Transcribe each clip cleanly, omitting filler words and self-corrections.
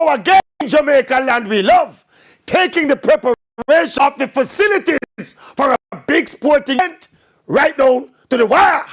again, Jamaica land we love, taking the preparation of the facilities for a big sporting event right down to the wire.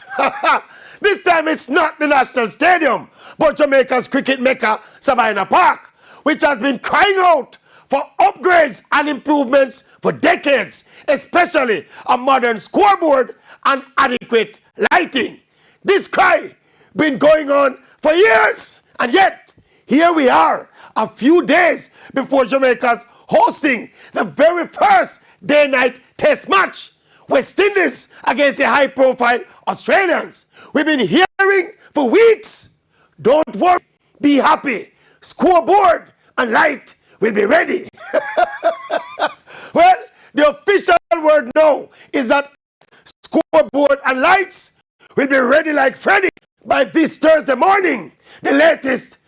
This time it's not the National Stadium, but Jamaica's cricket mecca, Savannah Park, which has been crying out for upgrades and improvements for decades, especially a modern scoreboard and adequate lighting. This cry been going on for years, and yet here we are a few days before Jamaica's hosting the very first day-night test match, West Indies against the high-profile Australians. We've been hearing for weeks, don't worry, be happy, scoreboard and light will be ready. Well, the official word now is that scoreboard and lights will be ready like Freddy by this Thursday morning, the latest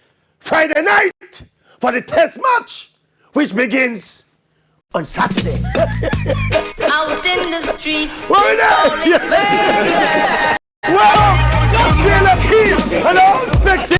Friday night for the test match, which begins on Saturday. Out in the street. Well, Australia team and all spectators.